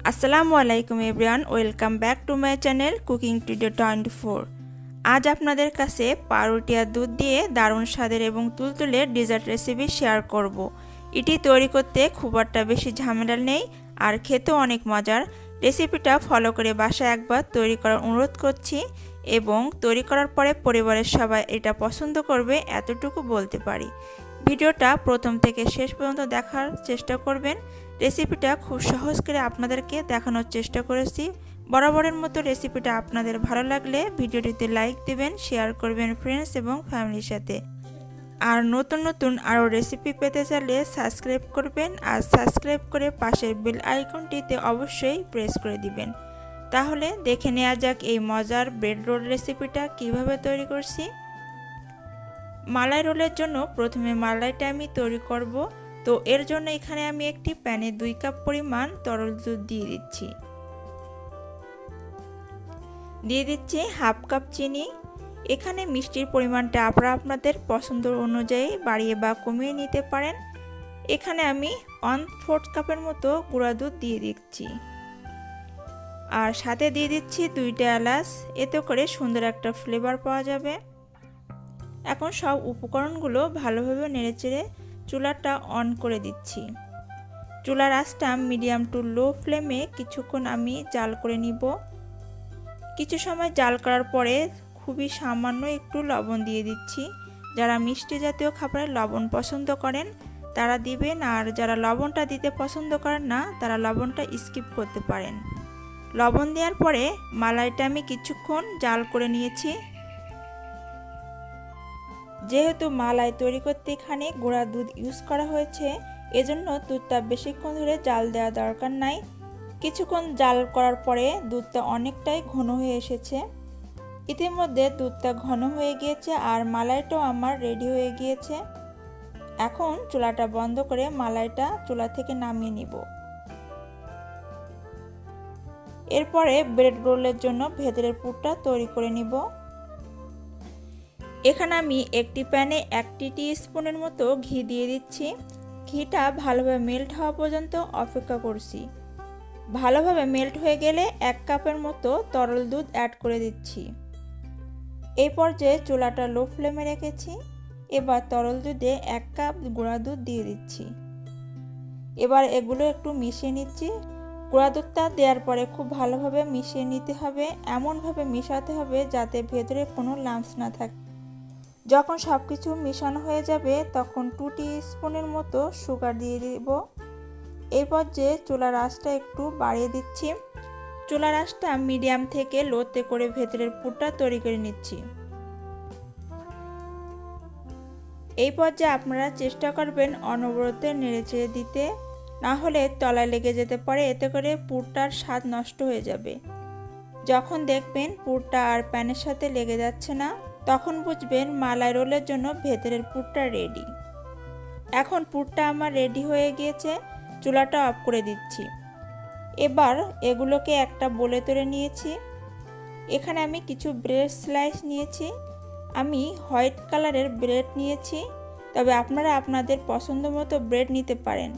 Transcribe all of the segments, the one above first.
আসসালামু আলাইকুম everyone, welcome back to my channel cooking today 24। আজ আপনাদের কাছে পাউরুটি আর দুধ দিয়ে দারুণ স্বাদের এবং তুলতুলে ডেজার্ট রেসিপি শেয়ার করব। এটি তৈরি করতে খুব একটা বেশি ঝামেলা নেই আর খেতেও অনেক মজার। রেসিপিটা ফলো করে বাসায় একবার তৈরি করার অনুরোধ করছি এবং তৈরি করার পরে পরিবারের সবাই এটা পছন্দ করবে এতটুকু বলতে পারি। ভিডিওটা প্রথম থেকে শেষ পর্যন্ত দেখার চেষ্টা করবেন। রেসিপিটা খুব সহজ করে আপনাদেরকে দেখানোর চেষ্টা করেছি। বরাবরের মতো রেসিপিটা আপনাদের ভালো লাগলে ভিডিওটিতে লাইক দিবেন, শেয়ার করবেন ফ্রেন্ডস এবং ফ্যামিলির সাথে। আর নতুন নতুন আরও রেসিপি পেতে চাইলে সাবস্ক্রাইব করবেন আর সাবস্ক্রাইব করে পাশের বেল আইকনটিতে অবশ্যই প্রেস করে দিবেন। তাহলে দেখে নেওয়া যাক এই মজার ব্রেড রোল রেসিপিটা কিভাবে তৈরি করছি। মালাই রোলের জন্য প্রথমে মালাইটা আমি তৈরি করব। তো এর জন্য এখানে আমি একটি প্যানে 2 কাপ পরিমাণ তরল দুধ দিয়ে দিচ্ছি হাফ কাপ চিনি। এখানে মিষ্টির পরিমাণটা আপনারা আপনাদের পছন্দ অনুযায়ী বাড়িয়ে বা কমিয়ে নিতে পারেন। এখানে আমি 1/4 কাপের মতো গুঁড়া দুধ দিয়ে দিচ্ছি আর সাথে দিয়ে দিচ্ছি 2টা এলাচ, এতে করে সুন্দর একটা ফ্লেভার পাওয়া যাবে। এখন সব উপকরণগুলো ভালোভাবে নেড়েচেড়ে চুলাটা অন করে দিচ্ছি। চুলার আঁচটা মিডিয়াম টু লো ফ্লেমে কিছুক্ষণ আমি জাল করে নিব। কিছু সময় জাল করার পরে খুবই সামান্য একটু লবণ দিয়ে দিচ্ছি। যারা মিষ্টি জাতীয় খাবারে লবণ পছন্দ করেন তারা দিবেন, আর যারা লবণটা দিতে পছন্দ করেন না তারা লবণটা স্কিপ করতে পারেন। লবণ দেওয়ার পরে মালাইটা আমি কিছুক্ষণ জাল করে নিয়েছি। যেহেতু মালাই তৈরি করতে এখানে গুঁড়া দুধ ইউজ করা হয়েছে, এজন্য দুধটা বেশিক্ষণ ধরে জাল দেওয়া দরকার নাই। কিছুক্ষণ জাল করার পরে দুধটা অনেকটাই ঘন হয়ে এসেছে। ইতিমধ্যে দুধটা ঘন হয়ে গিয়েছে আর মালাইটাও আমার রেডি হয়ে গিয়েছে। এখন চুলাটা বন্ধ করে মালাইটা চুলা থেকে নামিয়ে নিব। এরপরে ব্রেড রোলের জন্য ভেতরের পুরটা তৈরি করে নিব। এখানে আমি একটি প্যানে 1 টিস্পুনের মতো ঘি দিয়ে দিচ্ছি। ঘিটা ভালোভাবে মেল্ট হওয়া পর্যন্ত অপেক্ষা করছি। ভালোভাবে মেল্ট হয়ে গেলে 1 কাপের মতো তরল দুধ অ্যাড করে দিচ্ছি। এই পর্যায়ে চুলাটা লো ফ্লেমে রেখেছি। এবার তরল দুধে 1 কাপ গুঁড়া দুধ দিয়ে দিচ্ছি। এবার এগুলো একটু মিশিয়ে নিচ্ছি। গুঁড়া দুধটা দেওয়ার পরে খুব ভালোভাবে মিশিয়ে নিতে হবে, এমনভাবে মেশাতে হবে যাতে ভেতরে কোনো লাম্পস না থাকে। যখন সব কিছু মেশানো হয়ে যাবে তখন 2 টিস্পুনের মতো সুগার দিয়ে দিব। এই পর্যায়ে চুলার আঁচটা একটু বাড়িয়ে দিচ্ছি। চুলার আঁচটা মিডিয়াম থেকে লোতে করে ভেতরের পুরটা তৈরি করে নিচ্ছি। এই পর্যায়ে আপনারা চেষ্টা করবেন অনবরত নেড়েচেড়ে দিতে, না হলে তলায় লেগে যেতে পারে, এতে করে পুরটার স্বাদ নষ্ট হয়ে যাবে। যখন দেখবেন পুরটা আর প্যানের সাথে লেগে যাচ্ছে না তখন বুঝবেন মালাই রোলের জন্য ভেতরের পুরটা রেডি। এখন পুরটা আমার রেডি হয়ে গিয়েছে, চুলাটা অফ করে দিচ্ছি। এবার এগুলোকে একটা বোলে তুলে নিয়েছি। এখানে আমি কিছু ব্রেড স্লাইস নিয়েছি। আমি হোয়াইট কালারের ব্রেড নিয়েছি, তবে আপনারা আপনাদের পছন্দ মতো ব্রেড নিতে পারেন,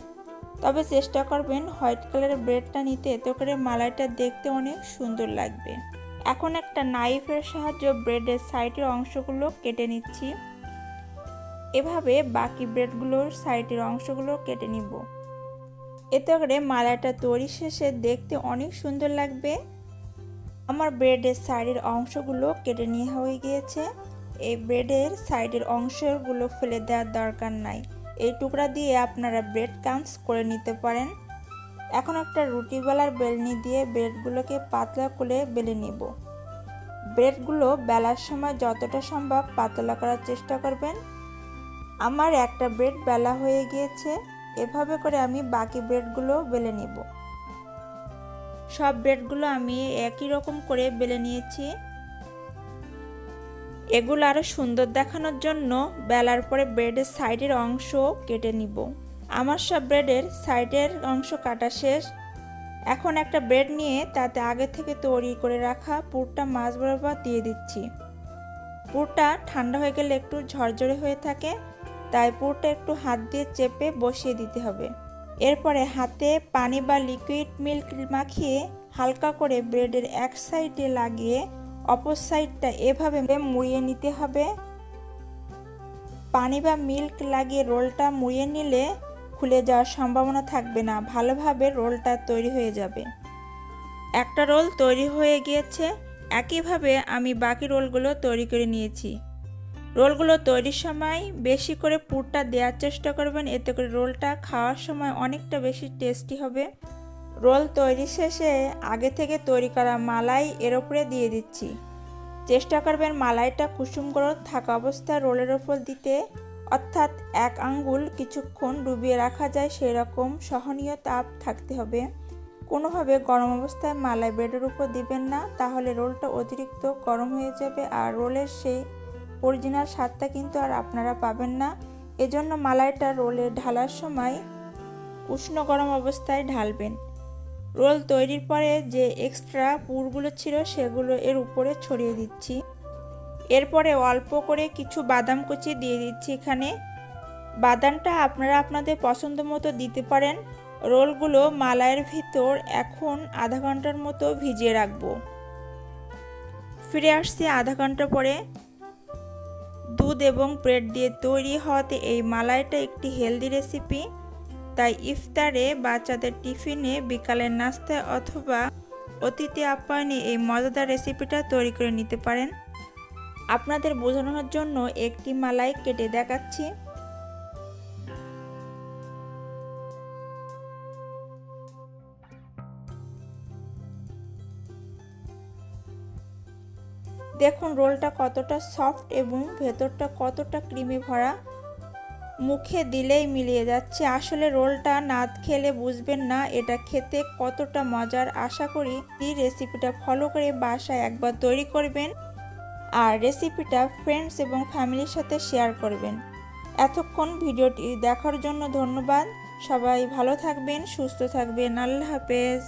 তবে চেষ্টা করবেন হোয়াইট কালারের ব্রেডটা নিতে, এতে করে মালাইটা দেখতে অনেক সুন্দর লাগবে। এখন একটা নাইফের সাহায্যে ব্রেডের সাইডের অংশগুলো কেটে নিচ্ছি। এভাবে বাকি ব্রেডগুলোর সাইডের অংশগুলো কেটে নিব, এতে করে মালাইটা তৈরি শেষে দেখতে অনেক সুন্দর লাগবে। আমার ব্রেডের সাইডের অংশগুলো কেটে নেওয়া হয়ে গিয়েছে। এই ব্রেডের সাইডের অংশগুলো ফেলে দেওয়ার দরকার নাই, এই টুকরা দিয়ে আপনারা ব্রেড ক্রাম্বস করে নিতে পারেন। এখন একটা রুটি বেলার বেলনি দিয়ে ব্রেডগুলোকে পাতলা করে বেলে নিব। ব্রেডগুলো বেলার সময় যতটা সম্ভব পাতলা করার চেষ্টা করবেন। আমার একটা ব্রেড বেলা হয়ে গিয়েছে। এভাবে করে আমি বাকি ব্রেডগুলো বেলে নিব। সব ব্রেডগুলো আমি একই রকম করে বেলে নিয়েছি। এগুলো আরও সুন্দর দেখানোর জন্য বেলার পরে ব্রেডের সাইডের অংশ কেটে নিব। আমার সব ব্রেডের সাইডের অংশ কাটা শেষ। এখন একটা ব্রেড নিয়ে তাতে আগে থেকে তৈরি করে রাখা পুরটা মাঝ বরাবর দিয়ে দিচ্ছি। পুরটা ঠান্ডা হয়ে গেলে একটু ঝরঝরে হয়ে থাকে, তাই পুরটা একটু হাত দিয়ে চেপে বসিয়ে দিতে হবে। এরপরে হাতে পানি বা লিকুইড মিল্ক মাখিয়ে হালকা করে ব্রেডের এক সাইডে লাগিয়ে অপর সাইডটা এভাবে মুড়িয়ে নিতে হবে। পানি বা মিল্ক লাগিয়ে রোলটা মুড়িয়ে নিলে খুলে যাওয়ার সম্ভাবনা থাকবে না, ভালোভাবে রোলটা তৈরি হয়ে যাবে। একটা রোল তৈরি হয়ে গিয়েছে। একইভাবে আমি বাকি রোলগুলো তৈরি করে নিয়েছি। রোলগুলো তৈরির সময় বেশি করে পুরটা দেওয়ার চেষ্টা করবেন, এতে করে রোলটা খাওয়ার সময় অনেকটা বেশি টেস্টি হবে। রোল তৈরি শেষে আগে থেকে তৈরি করা মালাই এর উপরে দিয়ে দিচ্ছি। চেষ্টা করবেন মালাইটা কুসুম গরম থাকা অবস্থায় রোলের ওপর দিতে, অর্থাৎ এক আঙ্গুল কিছুক্ষণ ডুবিয়ে রাখা যায় সেই রকম সহনীয় তাপ থাকতে হবে। কোনোভাবে গরম অবস্থায় মালাই ব্রেডের উপর দিবেন না, তাহলে রোলটা অতিরিক্ত গরম হয়ে যাবে আর রোলের সেই অরিজিনাল স্বাদটা কিন্তু আর আপনারা পাবেন না। এজন্য মালাইটা রোলে ঢালার সময় উষ্ণ গরম অবস্থায় ঢালবেন। রোল তৈরির পরে যে এক্সট্রা পুরগুলো ছিল সেগুলো এর উপরে ছড়িয়ে দিচ্ছি। এরপরে অল্প করে কিছু বাদাম কুচি দিয়ে দিচ্ছি এখানে। বাদামটা আপনারা আপনাদের পছন্দ মতো দিতে পারেন। রোলগুলো মালাইয়ের ভিতর এখন আধা ঘন্টার মতো ভিজিয়ে রাখবো। ফিরে আসছি আধা ঘন্টা পরে। দুধ এবং ব্রেড দিয়ে তৈরি হওয়াতে এই মালাইটা একটি হেলদি রেসিপি, তাই ইফতারে, বাচ্চাদের টিফিনে, বিকালের নাস্তায় অথবা অতিথি আপ্যায়নে এই মজাদার রেসিপিটা তৈরি করে নিতে পারেন। আপনাদের বোঝানোর জন্য একটি মালাই কেটে দেখাচ্ছি। দেখুন রোলটা কতটা সফট এবং ভেতরটা কতটা ক্রিমি ভরা, মুখে দিলেই মিলিয়ে যাচ্ছে। আসলে রোলটা না খেলে বুঝবেন না এটা খেতে কতটা মজার। আশা করি এই রেসিপিটা ফলো করে বাসায় একবার তৈরি করবেন আর রেসিপিটা ফ্রেন্ডস এবং ফ্যামিলির সাথে শেয়ার করবেন। এতক্ষণ ভিডিওটি দেখার জন্য ধন্যবাদ। সবাই ভালো থাকবেন, সুস্থ থাকবেন। আল্লাহ হাফেজ।